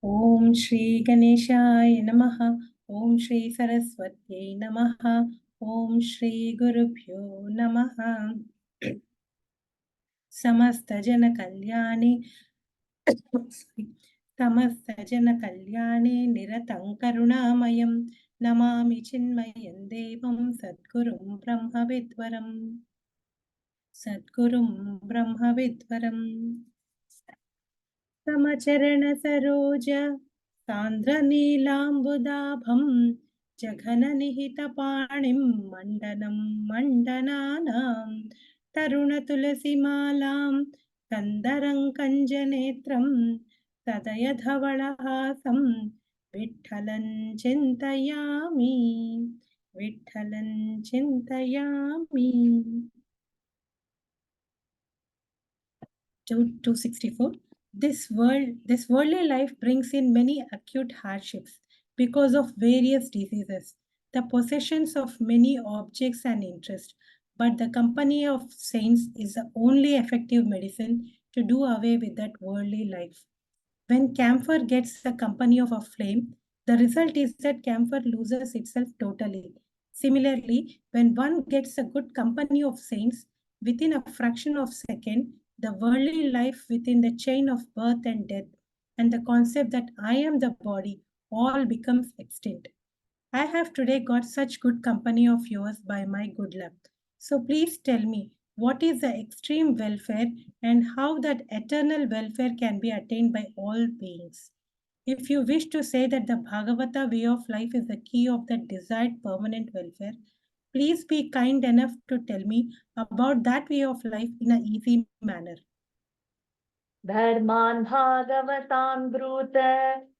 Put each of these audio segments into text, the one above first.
Om Shri Ganeshaya Namaha. Om Shri Saraswati Namaha. Om Shri Gurubhyo Namaha. Samasta Jana Kalyani Samasta Jana Kalyani Niratang Karunamayam Namami Chinmayam Devam Sadgurum Brahmavidvaram Sadgurum Brahmavidvaram समचरण Saroj सांद्र नीलांबुदाभं जघननिहित पाणिं मंडनं मंडनानां तरुण तुलसीमालां कंदरं कंजनेत्रं सदय धवलहासं विठ्ठलं चिन्तयामि विठ्ठलं चिन्तयामि 264. This worldly life brings in many acute hardships because of various diseases, the possessions of many objects and interests. But the company of saints is the only effective medicine to do away with that worldly life. When camphor gets the company of a flame, the result is that camphor loses itself totally. Similarly, when one gets a good company of saints, within a fraction of a second, the worldly life within the chain of birth and death, and the concept that I am the body, all becomes extinct. I have today got such good company of yours by my good luck. So please tell me, what is the extreme welfare and how that eternal welfare can be attained by all beings? If you wish to say that the Bhagavata way of life is the key of the desired permanent welfare, please be kind enough to tell me about that way of life in an easy manner. धर्मान् भागवतान् ब्रूत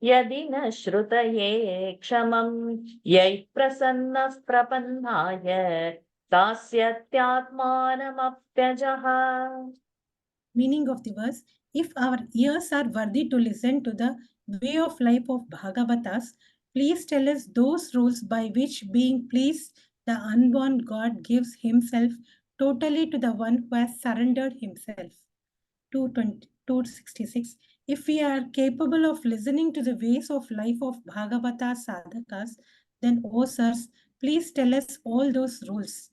यदि न श्रुतये क्षमं यैः प्रसन्नः प्रपन्नाय दास्यत्यात्मानमप्यजः. Meaning of the verse: if our ears are worthy to listen to the way of life of Bhagavatas, please tell us those rules by which, being pleased, the unborn God gives himself totally to the one who has surrendered himself. 266. If we are capable of listening to the ways of life of Bhagavata sadhakas, then, O sirs, please tell us all those rules.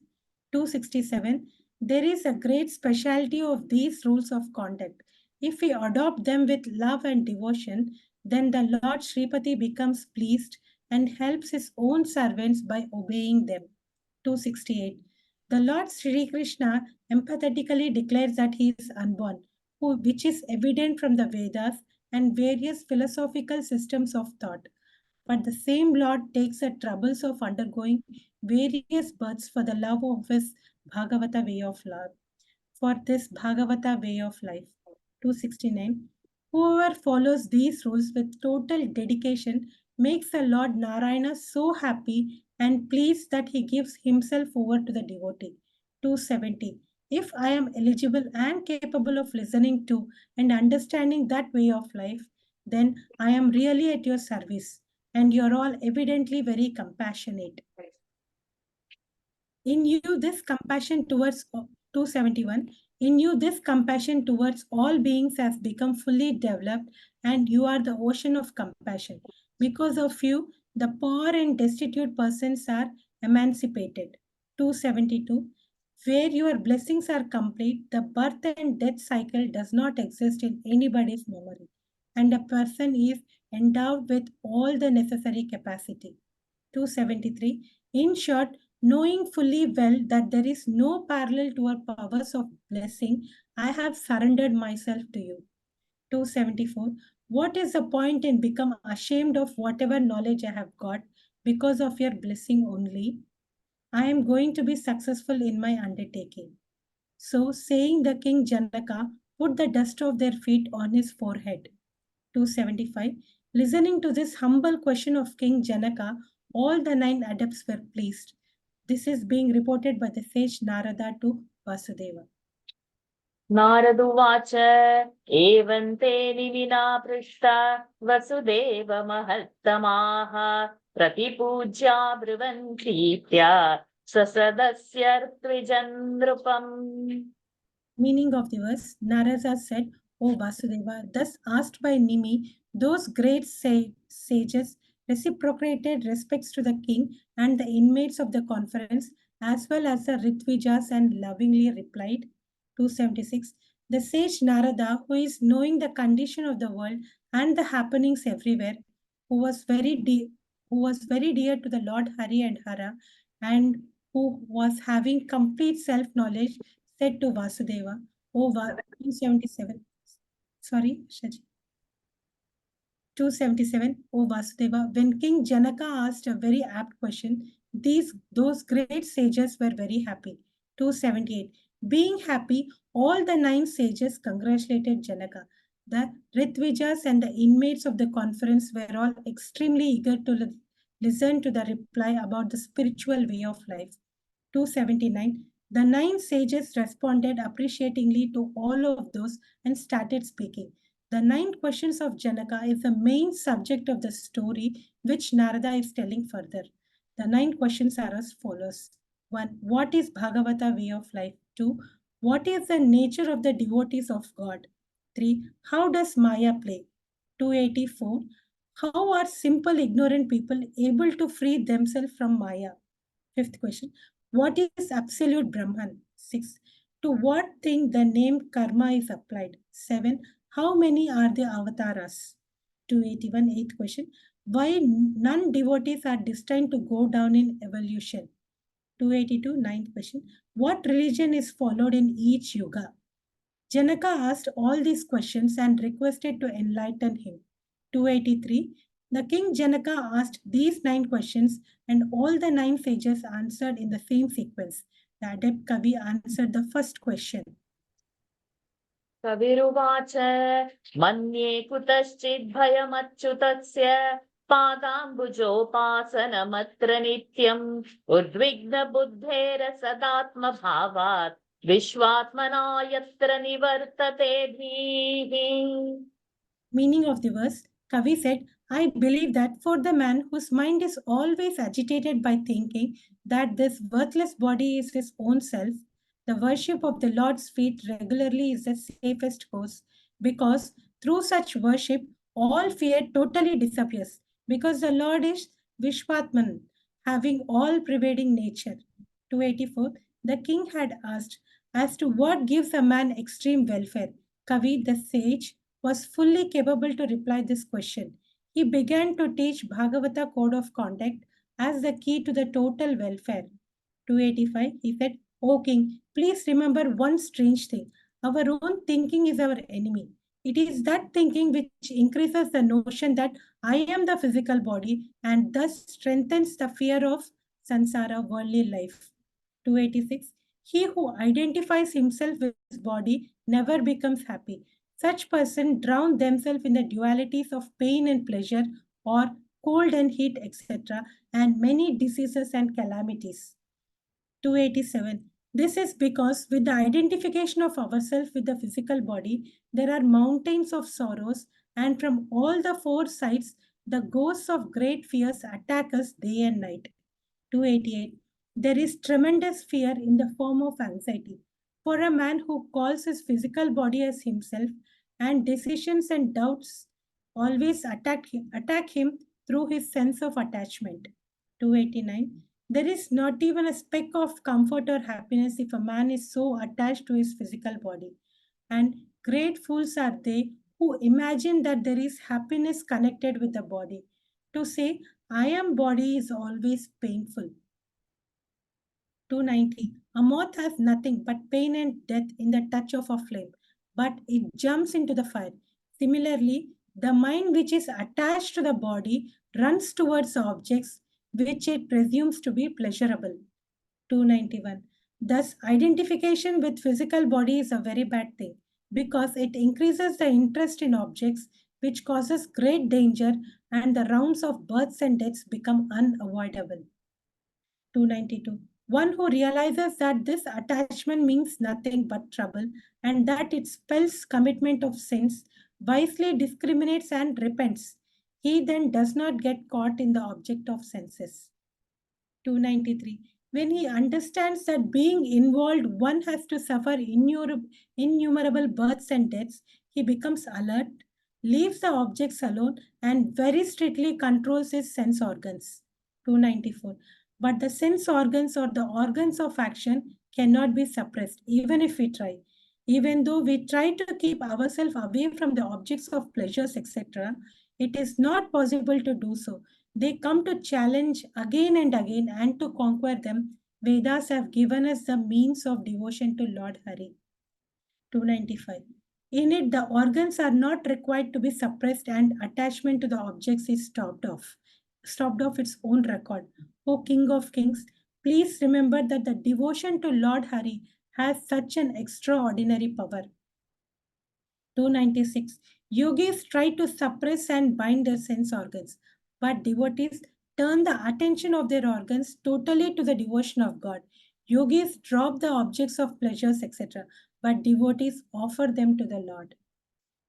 267. There is a great specialty of these rules of conduct. If we adopt them with love and devotion, then the Lord Sripati becomes pleased and helps his own servants by obeying them. 268. The Lord Sri Krishna empathetically declares that he is unborn, which is evident from the Vedas and various philosophical systems of thought. But the same Lord takes the troubles of undergoing various births for the love of his Bhagavata way of life. For this Bhagavata way of life. 269. Whoever follows these rules with total dedication makes the Lord Narayana so happy and pleased that he gives himself over to the devotee. 270. If I am eligible and capable of listening to and understanding that way of life, then I am really at your service, and you're all evidently very compassionate. In you, this compassion towards 271, in you, this compassion towards all beings has become fully developed, and you are the ocean of compassion. Because of you, the poor and destitute persons are emancipated. 272. Where your blessings are complete, the birth and death cycle does not exist in anybody's memory, and a person is endowed with all the necessary capacity. 273. In short, knowing fully well that there is no parallel to our powers of blessing, I have surrendered myself to you. 274. What is the point in become ashamed of whatever knowledge I have got because of your blessing only? I am going to be successful in my undertaking. So, saying the king Janaka put the dust of their feet on his forehead. 275. Listening to this humble question of King Janaka, all the 9 adepts were pleased. This is being reported by the sage Narada to Vasudeva. नारदुवाच एवं ते निविना पृष्टा वसुदेव महत्तमाः प्रतिपूज्या ब्रुवन् प्रीत्या ससदस्य नृपम्. Meaning of the verse: Narada said, O Vasudeva, thus asked by Nimi, those great sages reciprocated respects to the king and the inmates of the conference, as well as the Ritvijas, and lovingly replied. 276. The sage Narada, who is knowing the condition of the world and the happenings everywhere, who was very who was very dear to the Lord Hari and Hara, and who was having complete self-knowledge, said to Vasudeva, O 277. Sorry, Shaji. 277, O Vasudeva, when King Janaka asked a very apt question, those great sages were very happy. 278, being happy, all the 9 sages congratulated Janaka. The Ritvijas and the inmates of the conference were all extremely eager to listen to the reply about the spiritual way of life. 279, the 9 sages responded appreciatingly to all of those and started speaking. The 9 questions of Janaka is the main subject of the story which Narada is telling further. The 9 questions are as follows. 1. What is Bhagavata way of life? 2. What is the nature of the devotees of God? 3. How does Maya play? 284. How are simple ignorant people able to free themselves from Maya? Fifth question. What is absolute Brahman? 6. To what thing the name karma is applied? 7. How many are the avatars? 281. Eighth question. Why none devotees are destined to go down in evolution? 282. Ninth question. What religion is followed in each yuga? Janaka asked all these questions and requested to enlighten him. 283. The king Janaka asked these 9 questions, and all the 9 sages answered in the same sequence. The adept Kavi answered the first question. कविरुवाच मन्ये कुतश्चिद्भयमच्युतस्य पादाम्बुजोपासनमत्र नित्यम् उद्विग्नबुद्धेरसदात्मभावात् विश्वात्मना यत्र निवर्तते धीः. Meaning of the verse, Kavi said, I believe that for the man whose mind is always agitated by thinking that this worthless body is his own self, the worship of the Lord's feet regularly is the safest course, because through such worship, all fear totally disappears, because the Lord is Vishwatman, having all pervading nature. 284. The king had asked, as to what gives a man extreme welfare. Kavi, the sage, was fully capable to reply this question. He began to teach Bhagavata code of conduct as the key to the total welfare. 285, he said, O king, please remember one strange thing. Our own thinking is our enemy. It is that thinking which increases the notion that I am the physical body and thus strengthens the fear of sansara, worldly life. 286, he who identifies himself with his body never becomes happy. Such persons drown themselves in the dualities of pain and pleasure, or cold and heat, etc., and many diseases and calamities. 287. This is because with the identification of ourselves with the physical body, there are mountains of sorrows, and from all the 4 sides, the ghosts of great fears attack us day and night. 288. There is tremendous fear in the form of anxiety. For a man who calls his physical body as himself, and decisions and doubts always attack him through his sense of attachment. 289. There is not even a speck of comfort or happiness if a man is so attached to his physical body. And great fools are they who imagine that there is happiness connected with the body. To say, I am body is always painful. 290. A moth has nothing but pain and death in the touch of a flame, but it jumps into the fire. Similarly, the mind which is attached to the body runs towards objects which it presumes to be pleasurable. 291. Thus, identification with physical body is a very bad thing because it increases the interest in objects, which causes great danger, and the rounds of births and deaths become unavoidable. 292. One who realizes that this attachment means nothing but trouble and that it spells commitment of sins, wisely discriminates and repents. He then does not get caught in the object of senses. 293. When he understands that being involved, one has to suffer innumerable births and deaths, he becomes alert, leaves the objects alone, and very strictly controls his sense organs. 294. But the sense organs or the organs of action cannot be suppressed, even if we try. Even though we try to keep ourselves away from the objects of pleasures, etc., it is not possible to do so. They come to challenge again and again and to conquer them. Vedas have given us the means of devotion to Lord Hari. 295. In it, the organs are not required to be suppressed and attachment to the objects is stopped off its own record. O King of Kings, please remember that the devotion to Lord Hari has such an extraordinary power. 296. Yogis try to suppress and bind their sense organs, but devotees turn the attention of their organs totally to the devotion of God. Yogis drop the objects of pleasures, etc., but devotees offer them to the Lord.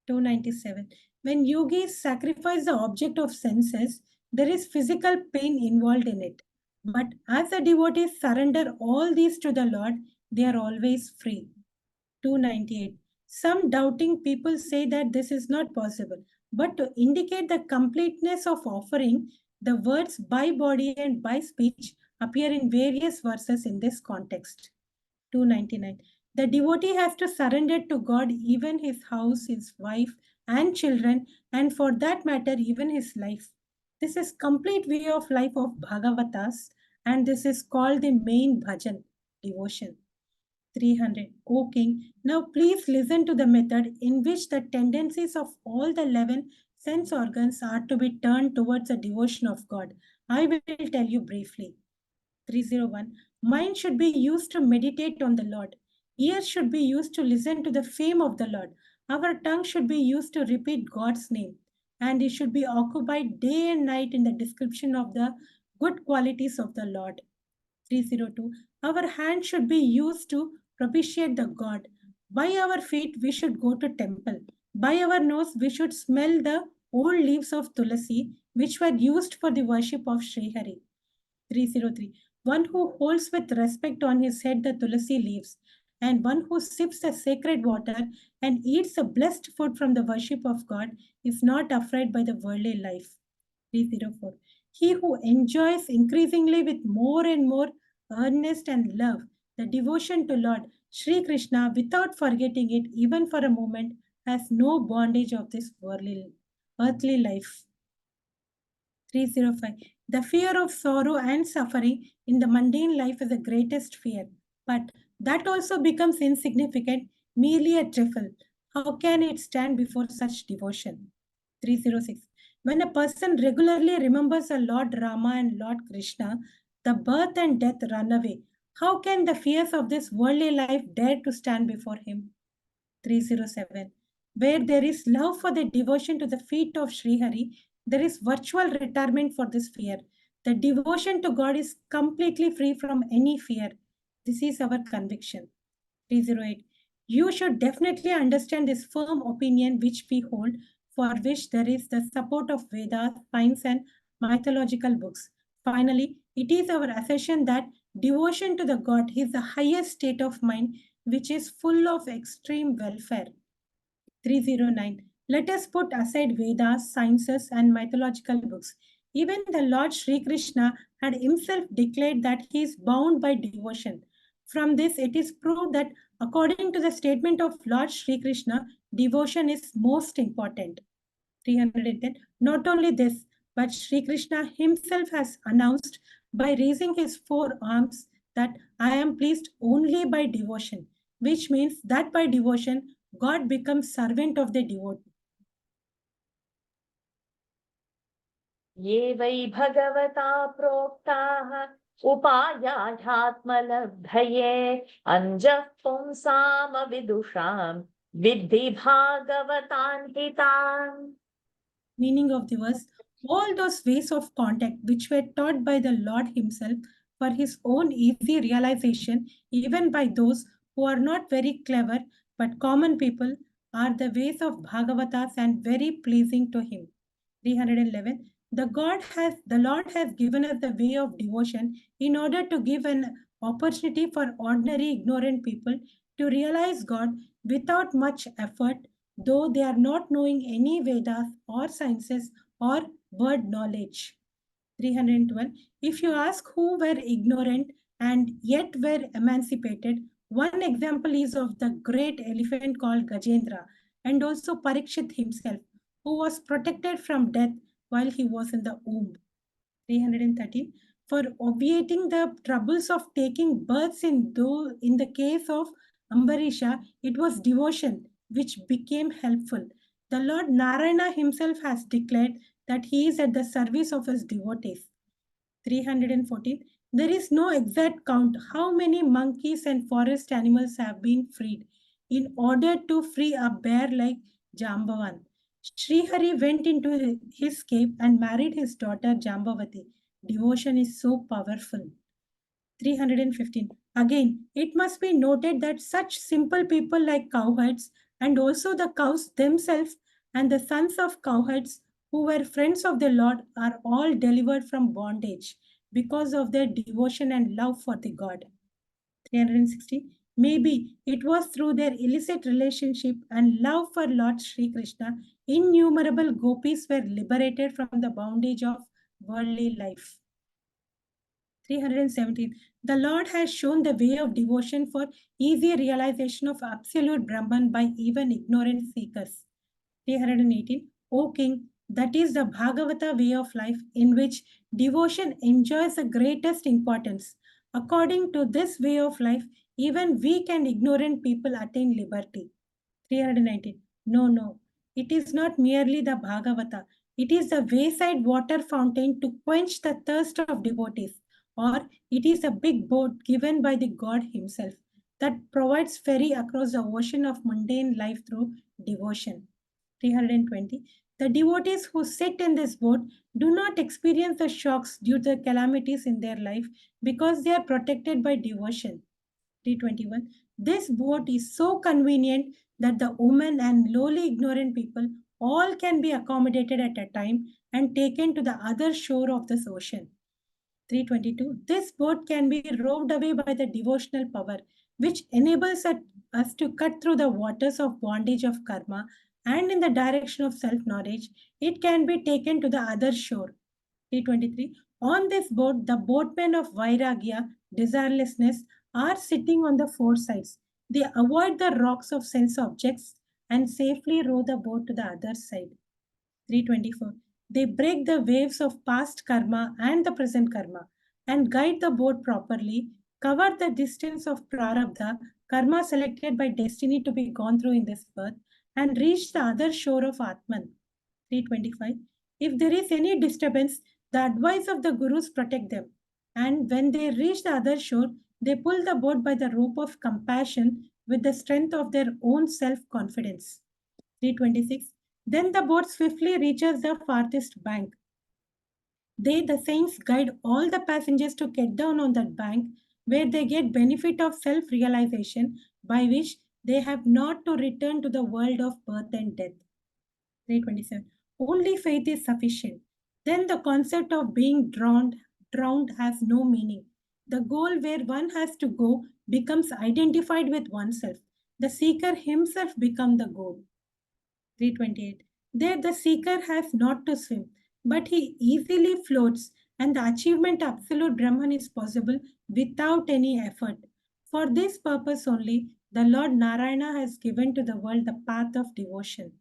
297. When yogis sacrifice the object of senses, there is physical pain involved in it. But as the devotees surrender all these to the Lord, they are always free. 298. Some doubting people say that this is not possible, but to indicate the completeness of offering, the words by body and by speech appear in various verses in this context. 299. The devotee has to surrender to God even his house, his wife, and children, and for that matter, even his life. This is complete way of life of Bhagavatas, and this is called the main bhajan, devotion. 300. O King, now please listen to the method in which the tendencies of all the 11 sense organs are to be turned towards the devotion of God. I will tell you briefly. 301. Mind should be used to meditate on the Lord. Ears should be used to listen to the fame of the Lord. Our tongue should be used to repeat God's name. And it should be occupied day and night in the description of the good qualities of the Lord. 302. Our hand should be used to propitiate the God. By our feet, we should go to temple. By our nose, we should smell the old leaves of Tulasi, which were used for the worship of Sri Hari. 303. One who holds with respect on his head the Tulasi leaves, and one who sips the sacred water and eats the blessed food from the worship of God is not afraid by the worldly life. 304. He who enjoys increasingly with more and more earnest and love the devotion to Lord Sri Krishna without forgetting it even for a moment has no bondage of this worldly, earthly life. 305. The fear of sorrow and suffering in the mundane life is the greatest fear, but that also becomes insignificant, merely a trifle. How can it stand before such devotion? 306. When a person regularly remembers a Lord Rama and Lord Krishna, the birth and death run away. How can the fears of this worldly life dare to stand before him? 307. Where there is love for the devotion to the feet of Sri Hari, there is virtual retirement for this fear. The devotion to God is completely free from any fear. This is our conviction. 308. You should definitely understand this firm opinion which we hold, for which there is the support of Vedas, science, and mythological books. Finally, it is our assertion that devotion to the God is the highest state of mind which is full of extreme welfare. 309. Let us put aside Vedas, sciences, and mythological books. Even the Lord Sri Krishna had himself declared that he is bound by devotion. From this, it is proved that according to the statement of Lord Sri Krishna, devotion is most important. 310. Not only this, but Sri Krishna himself has announced by raising his four arms that I am pleased only by devotion, which means that by devotion, God becomes servant of the devotee. ये वै भगवता प्रोक्ताः उपायाध्यात्मलब्धये अञ्जः पुंसामविदुषां विद्धि भागवतान् हितान्. Meaning of the verse, all those ways of contact which were taught by the Lord himself for his own easy realization, even by those who are not very clever but common people, are the ways of Bhagavatas and very pleasing to him. 311. The Lord has given us the way of devotion in order to give an opportunity for ordinary ignorant people to realize God without much effort, though they are not knowing any Vedas or sciences or word knowledge. 312. If you ask who were ignorant and yet were emancipated, one example is of the great elephant called Gajendra and also Parikshit himself, who was protected from death while he was in the womb. 313. For obviating the troubles of taking births in the case of Ambarisha, it was devotion which became helpful. The Lord Narayana himself has declared that he is at the service of his devotees. 314. There is no exact count how many monkeys and forest animals have been freed in order to free a bear like Jambavan. Srihari went into his cave and married his daughter Jambavati. Devotion is so powerful. 315. Again, it must be noted that such simple people like cowherds and also the cows themselves and the sons of cowherds who were friends of the Lord are all delivered from bondage because of their devotion and love for the God. 360. Maybe it was through their illicit relationship and love for Lord Sri Krishna, innumerable gopis were liberated from the bondage of worldly life. 317. The Lord has shown the way of devotion for easy realization of absolute Brahman by even ignorant seekers. 318. O King, that is the Bhagavata way of life in which devotion enjoys the greatest importance. According to this way of life, even weak and ignorant people attain liberty. 319. No, no. It is not merely the Bhagavata. It is the wayside water fountain to quench the thirst of devotees. Or it is a big boat given by the God Himself that provides ferry across the ocean of mundane life through devotion. 320. The devotees who sit in this boat do not experience the shocks due to the calamities in their life because they are protected by devotion. 321. This boat is so convenient that the women and lowly ignorant people all can be accommodated at a time and taken to the other shore of this ocean. 322. This boat can be rowed away by the devotional power, which enables us to cut through the waters of bondage of karma and in the direction of self knowledge. It can be taken to the other shore. 323. On this boat, the boatmen of Vairagya, desirelessness, are sitting on the four sides. They avoid the rocks of sense objects and safely row the boat to the other side. 324. They break the waves of past karma and the present karma and guide the boat properly, cover the distance of prarabdha, karma selected by destiny to be gone through in this birth, and reach the other shore of Atman. 325. If there is any disturbance, the advice of the gurus protect them. And when they reach the other shore, they pull the boat by the rope of compassion with the strength of their own self confidence. 326. Then the boat swiftly reaches the farthest bank. They, the saints, guide all the passengers to get down on that bank where they get benefit of self-realization by which they have not to return to the world of birth and death. 327. Only faith is sufficient. Then the concept of being drowned has no meaning. The goal where one has to go becomes identified with oneself. The seeker himself becomes the goal. 328. There the seeker has not to swim, but he easily floats, and the achievement of absolute Brahman is possible without any effort. For this purpose only, the Lord Narayana has given to the world the path of devotion.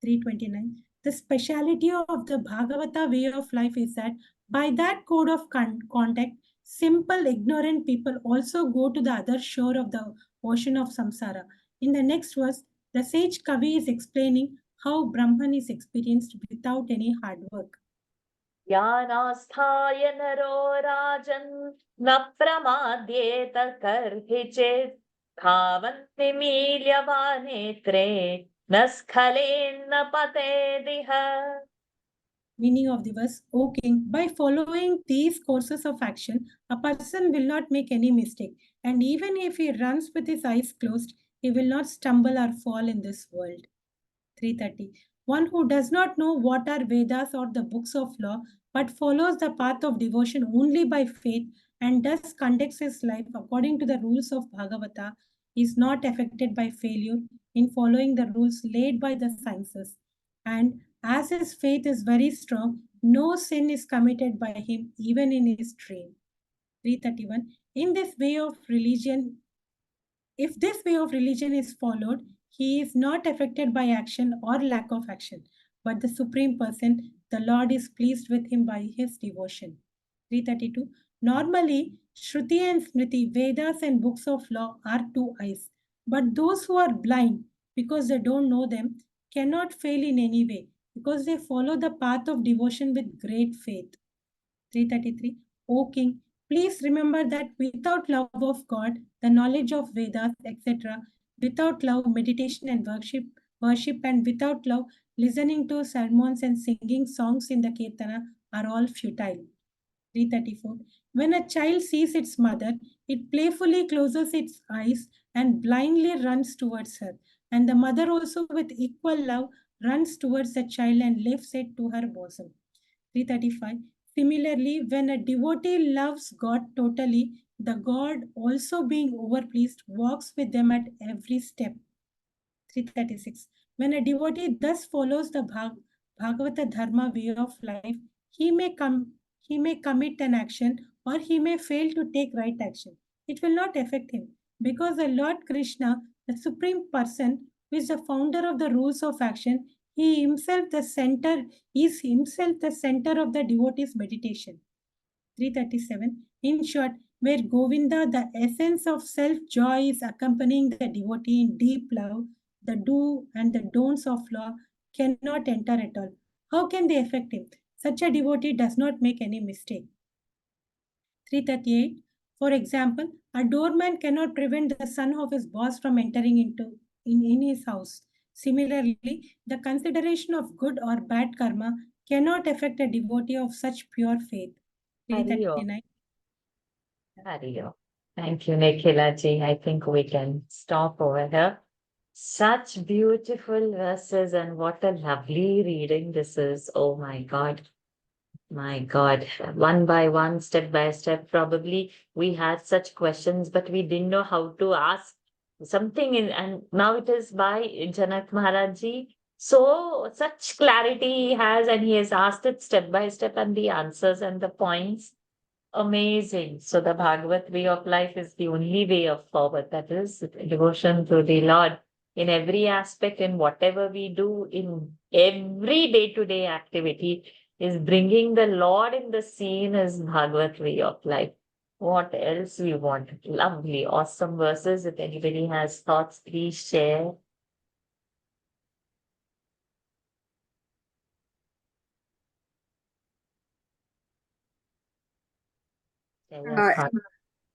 329. The speciality of the Bhagavata way of life is that by that code of conduct, simple, ignorant people also go to the other shore of the ocean of samsara. In the next verse, the sage Kavi is explaining how Brahman is experienced without any hard work. ज्ञानास्थाय नरो राजन् न प्रमाद्येत कर्हिचित् धावन्ति मील्यवानेत्रे न स्खलेन्न पतेदिह. Meaning of the verse, O king, by following these courses of action, a person will not make any mistake. And even if he runs with his eyes closed, he will not stumble or fall in this world. 330. One who does not know what are Vedas or the books of law, but follows the path of devotion only by faith and thus conducts his life according to the rules of Bhagavata, is not affected by failure in following the rules laid by the sciences. And as his faith is very strong, no sin is committed by him even in his dream. 331. In this way of religion, if this way of religion is followed, he is not affected by action or lack of action, but the Supreme Person, the Lord, is pleased with him by his devotion. 332. Normally, Shruti and Smriti, Vedas and books of law are two eyes, but those who are blind because they don't know them cannot fail in any way because they follow the path of devotion with great faith. 333. O king, please remember that without love of God, the knowledge of Vedas, etc., without love, meditation and worship, and without love, listening to sermons and singing songs in the Kirtana are all futile. 334. When a child sees its mother, it playfully closes its eyes and blindly runs towards her. And the mother also, with equal love, runs towards the child and lifts it to her bosom. 335. Similarly, when a devotee loves God totally, the God, also being overpleased, walks with them at every step. 336. When a devotee thus follows the Bhagavata Dharma way of life, he may commit an action or he may fail to take right action. It will not affect him because the Lord Krishna, the Supreme Person, who is the founder of the rules of action, he himself the center is himself the center of the devotee's meditation. 337. In short, where Govinda, the essence of self joy, is accompanying the devotee in deep love, the do and the don'ts of law cannot enter at all. How can they affect him? Such a devotee does not make any mistake. 338. For example, a doorman cannot prevent the son of his boss from entering in his house. Similarly, the consideration of good or bad karma cannot affect a devotee of such pure faith. Hariyo, 339. Hariyo. Thank you, Nikhila ji. I think we can stop over here. Such beautiful verses, and what a lovely reading this is. Oh my God. My God. One by one, step by step, probably we had such questions, but we didn't know how to ask something in, and now it is by Janak Maharaj ji. So such clarity he has, and he has asked it step by step, and the answers and the points. Amazing. So the Bhagavad way of life is the only way of forward. That is devotion to the Lord in every aspect, in whatever we do, in every day-to-day activity, is bringing the Lord in the scene as Bhagavad way of life. What else we want? Lovely, awesome verses. If anybody has thoughts, please share. Share your Uh, thoughts.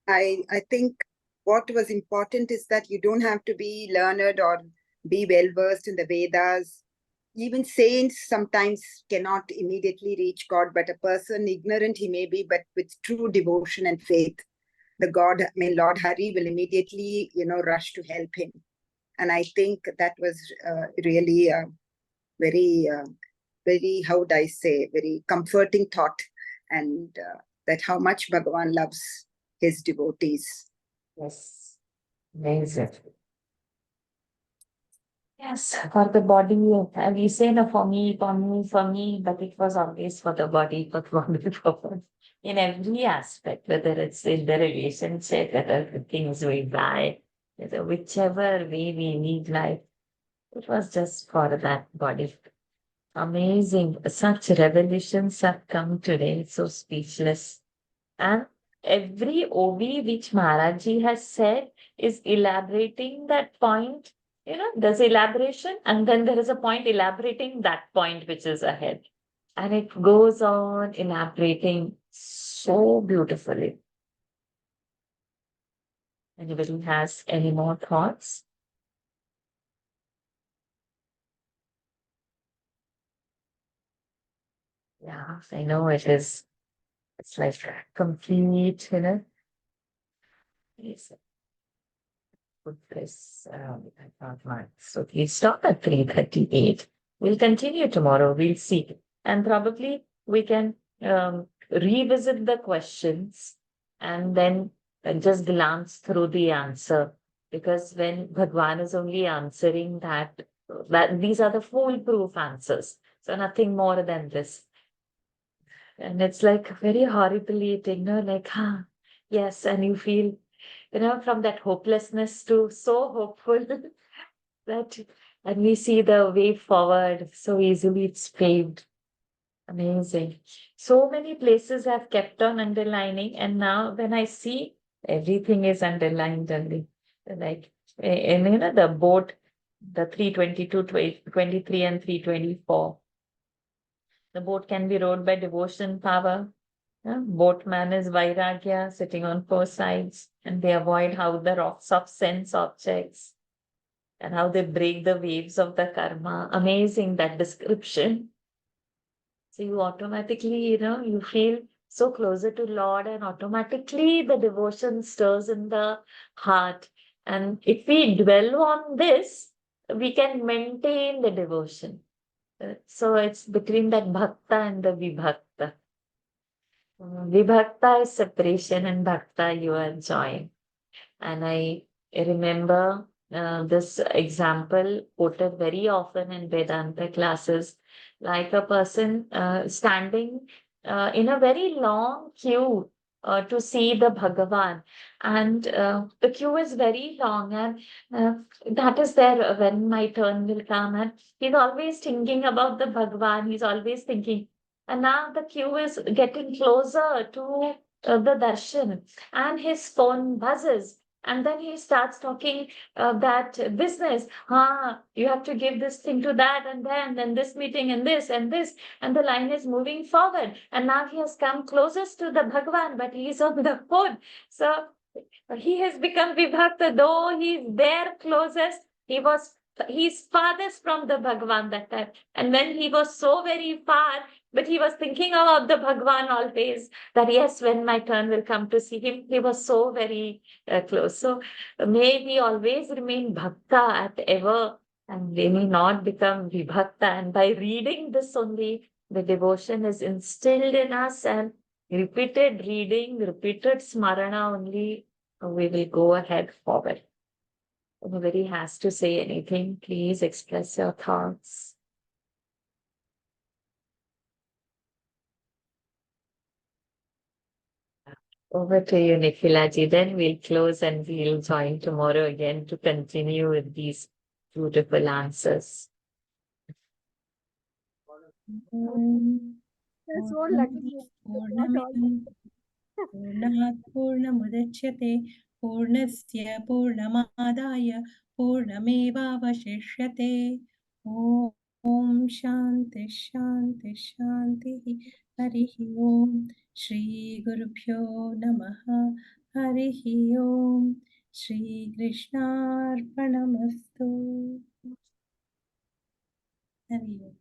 I think what was important is that you don't have to be learned or be well versed in the Vedas. Even saints sometimes cannot immediately reach God, but a person ignorant he may be, but with true devotion and faith, Lord Hari will immediately, rush to help him. And I think that was really very, very, how would I say, very comforting thought, and that how much Bhagavan loves his devotees. Yes, amazing. Yes, for the body, we say no for me, but it was always for the body, for the body purpose. In every aspect, whether it's in the relationship, whether the things we buy, whether whichever way we need life, it was just for that body. Amazing. Such revelations have come today, so speechless. And every OB which Maharaji has said is elaborating that point. There's elaboration, and then there is a point elaborating that point which is ahead. And it goes on elaborating so beautifully. Anybody has any more thoughts? Yeah, I know it is. It's like complete, Yes. Put this, I thought, right. So we stop at 3:38. We'll continue tomorrow. We'll see. And probably we can revisit the questions and then just glance through the answer. because when Bhagwan is only answering that these are the foolproof answers. So nothing more than this. And it's like very horribly, like, yes, and you feel, from that hopelessness to so hopeful that, and we see the way forward so easily it's paved. Amazing. So many places have kept on underlining, and now when I see everything is underlined only, like, and the boat, the 322, 23, and 324. The boat can be rowed by devotion power. Boatman is Vairagya, sitting on four sides, and they avoid how the rocks of sense objects and how they break the waves of the karma. Amazing, that description. So you automatically, you feel so closer to Lord, and automatically the devotion stirs in the heart. And if we dwell on this, we can maintain the devotion. So it's between that bhakta and the vibhakta. Vibhakta is separation, and bhakta you are join. And I remember this example quoted very often in Vedanta classes, like a person standing in a very long queue to see the Bhagavan. And the queue is very long, and that is there when my turn will come. And he's always thinking about the Bhagavan, he's always thinking. And now the queue is getting closer to the darshan, and his phone buzzes. And then he starts talking that business. You have to give this thing to that, and then this meeting, and this, and this. And the line is moving forward. And now he has come closest to the Bhagwan, but he is on the phone. So he has become Vibhakta, though he is there closest. He's farthest from the Bhagwan that time. And when he was so very far, but he was thinking about the Bhagwan always, that yes, when my turn will come to see him, he was so very close. So may we always remain Bhakta at ever, and they may not become Vibhakta. And by reading this only, the devotion is instilled in us, and repeated reading, repeated smarana only, we will go ahead forward. Nobody has to say anything. Please express your thoughts. Over to you, Nikhilaji. Then we'll close and we'll join tomorrow again to continue with these beautiful answers. That's what lucky. पूर्णात् पूर्णमुदच्यते पूर्णस्य पूर्णमादाय पूर्णमेवावशिष्यते ॐ शान्ति शान्ति शान्तिः हरिः ॐ श्रीगुरुभ्यो नमः हरिः ॐ श्रीकृष्णार्पणमस्तु हरि ओम्